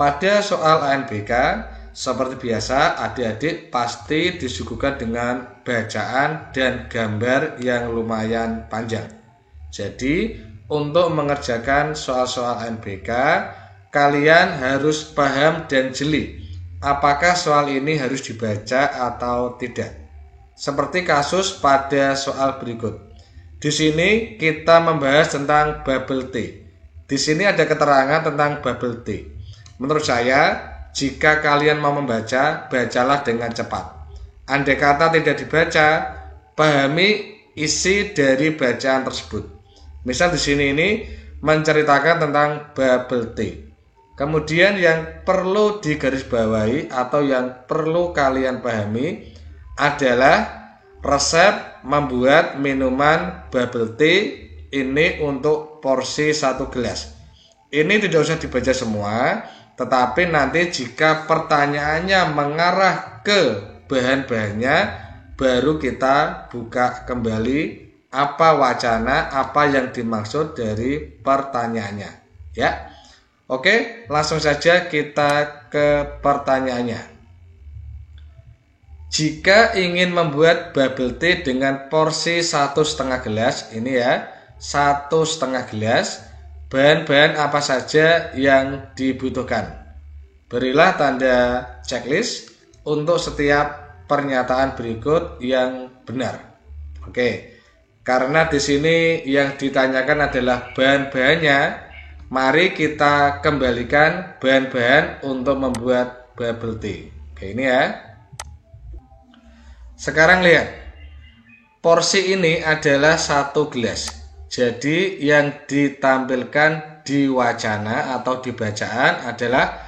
Pada soal ANBK, seperti biasa, adik-adik pasti disuguhkan dengan bacaan dan gambar yang lumayan panjang. Jadi, untuk mengerjakan soal-soal ANBK, kalian harus paham dan jeli apakah soal ini harus dibaca atau tidak. Seperti kasus pada soal berikut. Di sini kita membahas tentang bubble tea. Di sini ada keterangan tentang bubble tea. Menurut saya, jika kalian mau membaca, bacalah dengan cepat. Andai kata tidak dibaca, pahami isi dari bacaan tersebut. Misal di sini ini menceritakan tentang bubble tea. Kemudian yang perlu digarisbawahi atau yang perlu kalian pahami adalah resep membuat minuman bubble tea ini untuk porsi 1 gelas. Ini tidak usah dibaca semua, tetapi nanti jika pertanyaannya mengarah ke bahan-bahannya, baru kita buka kembali apa wacana, apa yang dimaksud dari pertanyaannya. Ya, oke, langsung saja kita ke pertanyaannya. Jika ingin membuat bubble tea dengan porsi 1,5 gelas, ini ya, 1,5 gelas, bahan-bahan apa saja yang dibutuhkan? Berilah tanda checklist untuk setiap pernyataan berikut yang benar. Oke, karena di sini yang ditanyakan adalah bahan-bahannya, mari kita kembalikan bahan-bahan untuk membuat bubble tea. Oke, ini ya. Sekarang lihat, porsi ini adalah 1 gelas. Jadi yang ditampilkan di wacana atau di bacaan adalah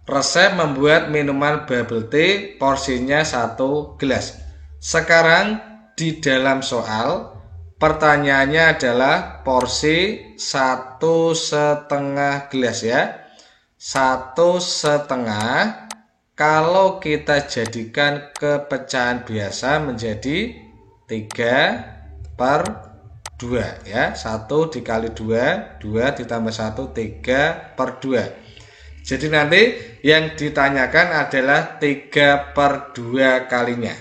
resep membuat minuman bubble tea porsinya 1 gelas. Sekarang di dalam soal pertanyaannya adalah porsi 1,5 gelas ya. 1,5, kalau kita jadikan ke pecahan biasa menjadi 3/2 ya, 1 dikali 2, 2 ditambah 1, 3/2. Jadi nanti yang ditanyakan adalah 3/2 kalinya.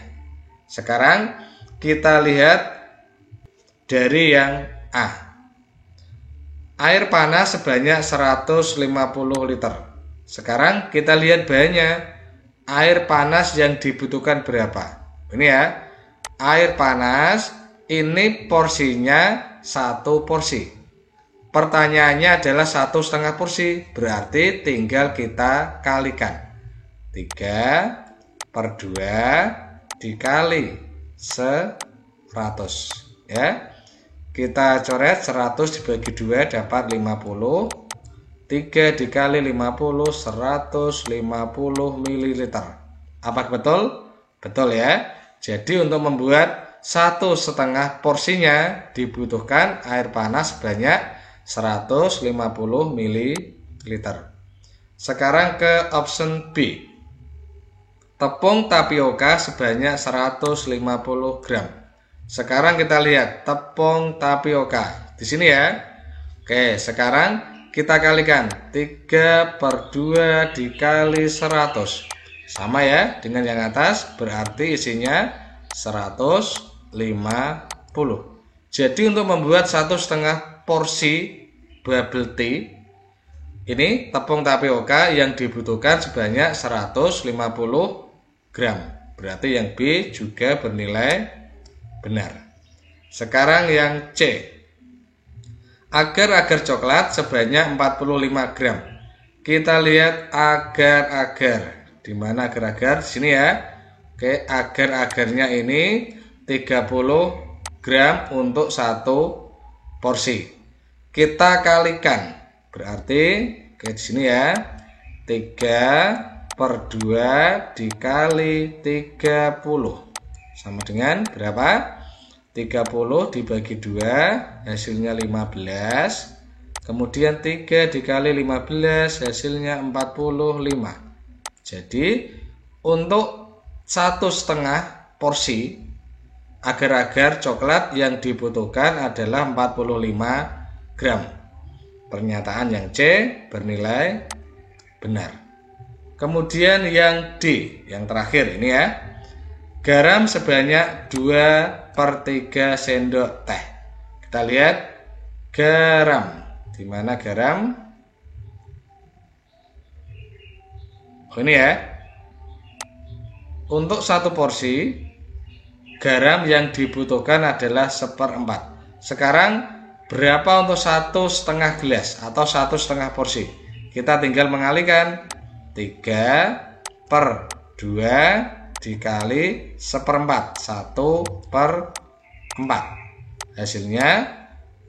Sekarang kita lihat dari yang A. Air panas sebanyak 150 liter. Sekarang kita lihat bahannya. Air panas yang dibutuhkan berapa? Ini ya, air panas ini porsinya 1 porsi. Pertanyaannya adalah 1,5 porsi, berarti tinggal kita kalikan. 3/2 dikali 100 ya. Kita coret 100 dibagi 2 dapat 50. 3 dikali 50, 150 ml. Apa betul? Betul ya. Jadi untuk membuat 1,5 porsinya dibutuhkan air panas sebanyak 150 ml. Sekarang ke option B. Tepung tapioka sebanyak 150 gram. Sekarang kita lihat tepung tapioka di sini ya. Oke, sekarang kita kalikan 3/2 dikali 100. Sama ya dengan yang atas, berarti isinya 150. Jadi untuk membuat 1,5 porsi bubble tea, ini tepung tapioka yang dibutuhkan sebanyak 150 gram. Berarti yang B juga bernilai benar. Sekarang yang C. Agar-agar coklat sebanyak 45 gram. Kita lihat agar-agar. Di mana agar-agar? Di sini ya. Oke, agar-agarnya ini 30 gram untuk 1 porsi. Kita kalikan. Berarti di sini ya. 3/2 dikali 30 sama dengan berapa? 30 dibagi 2 hasilnya 15. Kemudian 3 dikali 15 hasilnya 45. Jadi untuk 1,5 porsi agar-agar coklat yang dibutuhkan adalah 45 gram. Pernyataan yang C bernilai benar. Kemudian yang D, yang terakhir ini ya. Garam sebanyak 2/3 sendok teh. Kita lihat garam. Di mana garam? Oh, ini ya. Untuk satu porsi garam yang dibutuhkan /4. Sekarang berapa untuk 1,5 gelas atau 1,5 porsi? Kita tinggal mengalihkan 3/2 dikali 1/4, 1/4. Hasilnya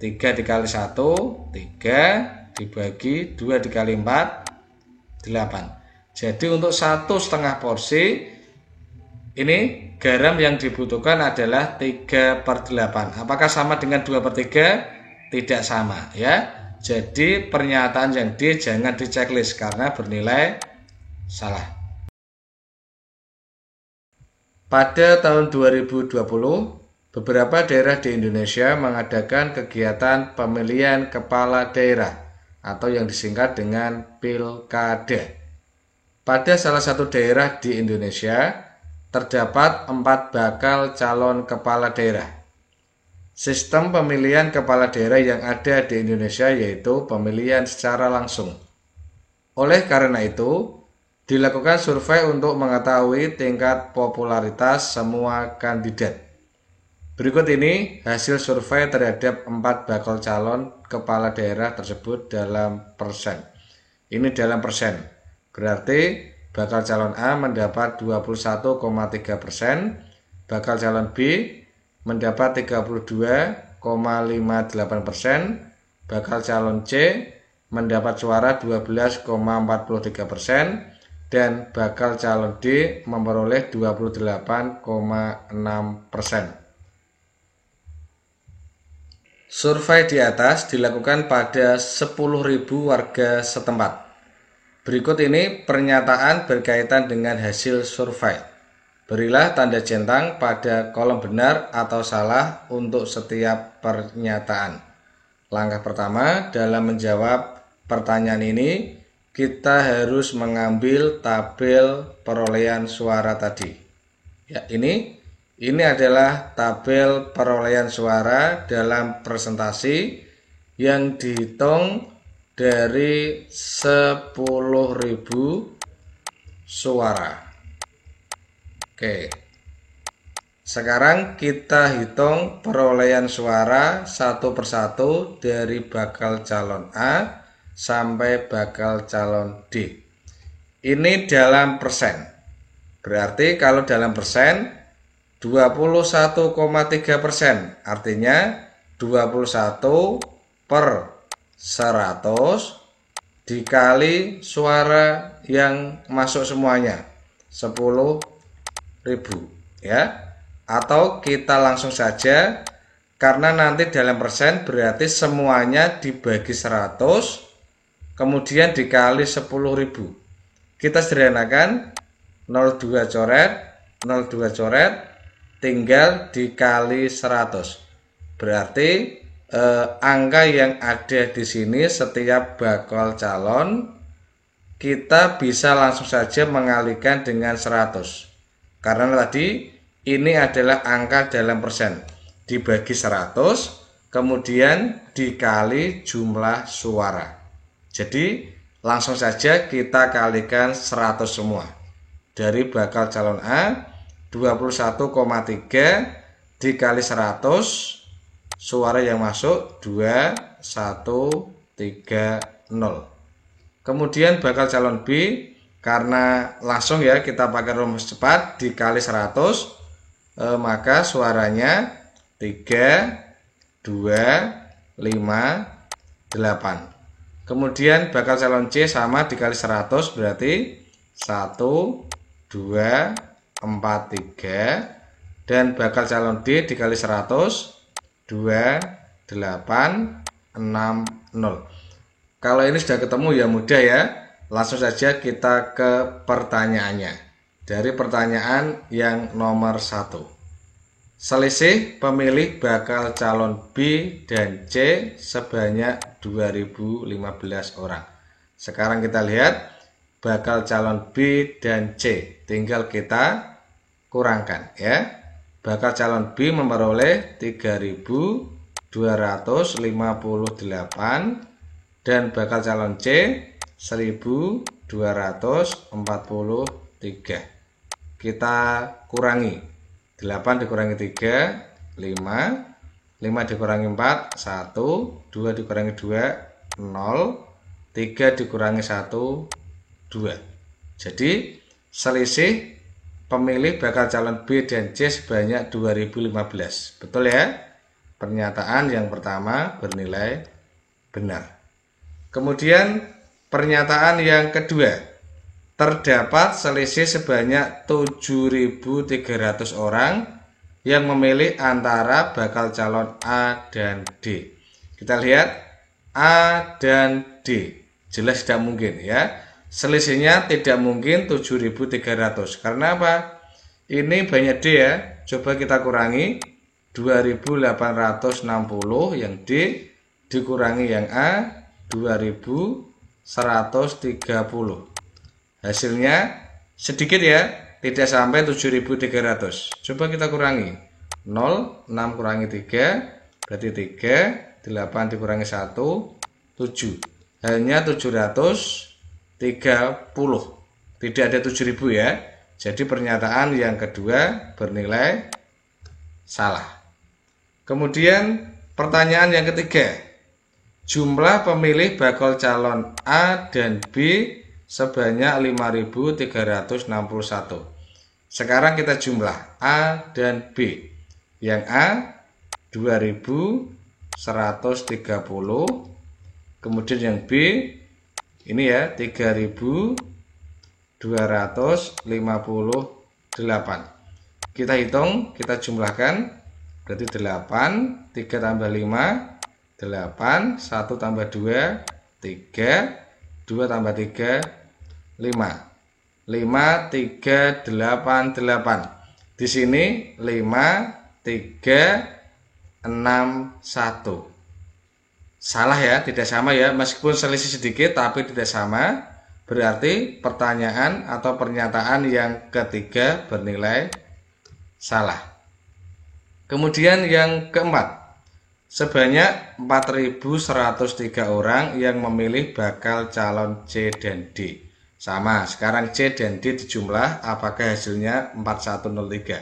3 dikali 1, 3 dibagi 2 dikali 4, 8. Jadi untuk 1,5 porsi ini garam yang dibutuhkan adalah 3/8. Apakah sama dengan 2/3? Tidak sama ya. Jadi pernyataan yang D jangan di checklist karena bernilai salah. Pada tahun 2020, beberapa daerah di Indonesia mengadakan kegiatan pemilihan kepala daerah atau yang disingkat dengan Pilkada. Pada salah satu daerah di Indonesia, terdapat 4 bakal calon kepala daerah. Sistem pemilihan kepala daerah yang ada di Indonesia yaitu pemilihan secara langsung. Oleh karena itu, dilakukan survei untuk mengetahui tingkat popularitas semua kandidat. Berikut ini hasil survei terhadap 4 bakal calon kepala daerah tersebut dalam persen. Ini dalam persen. Berarti bakal calon A mendapat 21,3%, bakal calon B mendapat 32,58%, bakal calon C mendapat suara 12,43%, dan bakal calon D memperoleh 28,6%. Survei di atas dilakukan pada 10.000 warga setempat. Berikut ini pernyataan berkaitan dengan hasil survei. Berilah tanda centang pada kolom benar atau salah untuk setiap pernyataan. Langkah pertama dalam menjawab pertanyaan ini, kita harus mengambil tabel perolehan suara tadi. Ya, ini adalah tabel perolehan suara dalam presentasi yang dihitung dari 10.000 suara. Oke. Sekarang kita hitung perolehan suara satu persatu dari bakal calon A sampai bakal calon D. Ini dalam persen. Berarti kalau dalam persen 21,3%. Artinya 21/100 dikali suara yang masuk semuanya 10.000 ya. Atau kita langsung saja karena nanti dalam persen berarti semuanya dibagi 100 kemudian dikali 10.000. Kita sederhanakan 02 coret tinggal dikali 100. Berarti angka yang ada di sini setiap bakal calon kita bisa langsung saja mengalihkan dengan 100. Karena tadi ini adalah angka dalam persen. Dibagi 100 kemudian dikali jumlah suara. Jadi langsung saja kita kalikan 100 semua. Dari bakal calon A 21,3 dikali 100, suara yang masuk 2130. Kemudian bakal calon B, karena langsung ya kita pakai rumus cepat, dikali 100, maka suaranya 3, 2, 5, 8. Kemudian bakal calon C sama dikali 100 berarti 1, 2, 4, 3. Dan bakal calon D dikali 100 2, 8, 6, 0. Kalau ini sudah ketemu ya mudah ya. Langsung saja kita ke pertanyaannya. Dari pertanyaan yang nomor 1. Selisih pemilih bakal calon B dan C sebanyak 2015 orang. Sekarang kita lihat bakal calon B dan C. Tinggal kita kurangkan ya. Bakal calon B memperoleh 3.258 dan bakal calon C 1.243. Kita kurangi. 8 dikurangi 3, 5. 5 dikurangi 4, 1. 2 dikurangi 2, 0. 3 dikurangi 1, 2. Jadi selisih pemilih bakal calon B dan C sebanyak 2015. Betul ya? Pernyataan yang pertama bernilai benar. Kemudian pernyataan yang kedua, terdapat selisih sebanyak 7.300 orang yang memilih antara bakal calon A dan D. Kita lihat A dan D, jelas tidak mungkin ya. Selisihnya tidak mungkin 7.300. Karena apa? Ini banyak D ya. Coba kita kurangi 2.860 yang D dikurangi yang A 2.130. Hasilnya sedikit ya, tidak sampai 7.300. Coba kita kurangi. 0, 6 kurangi 3 berarti 3, 8 dikurangi 1, 7. Hanya 730. Tidak ada 7.000 ya. Jadi pernyataan yang kedua bernilai salah. Kemudian pertanyaan yang ketiga, jumlah pemilih bakal calon A dan B sebanyak 5.361. Sekarang kita jumlah A dan B. Yang A 2.130, kemudian yang B ini ya 3.258. Kita hitung, kita jumlahkan, berarti 8, 3 tambah 5, 8, 1 tambah 2, 3, 2 tambah 3, 5. 5, 3, 8, 8. Di sini 5, 3, 6, 1. Salah ya, tidak sama ya. Meskipun selisih sedikit tapi tidak sama. Berarti pertanyaan atau pernyataan yang ketiga bernilai salah. Kemudian yang keempat, sebanyak 4.103 orang yang memilih bakal calon C dan D. Sama, sekarang C dan D dijumlah, apakah hasilnya 4103.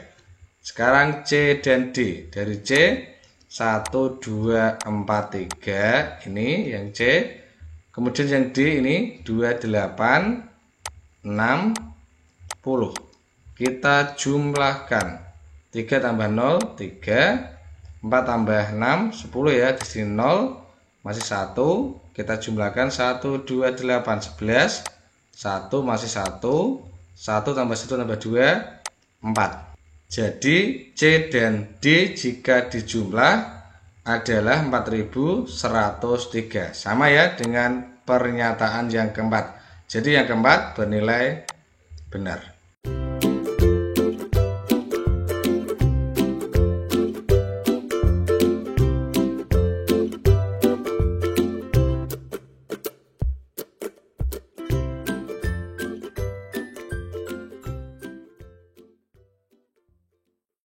Sekarang C dan D, dari C 1, 2, 4, 3, ini yang C. Kemudian yang D ini 2, 8, 6, 10. Kita jumlahkan. 3 tambah 0, 3. 4 tambah 6, 10 ya. Di sini 0, masih 1. Kita jumlahkan 1, 2, 8, 11. 1 masih 1. 1 tambah 1 tambah 2, 4. Jadi C dan D jika dijumlah adalah 4.103. Sama ya dengan pernyataan yang keempat. Jadi yang keempat bernilai benar.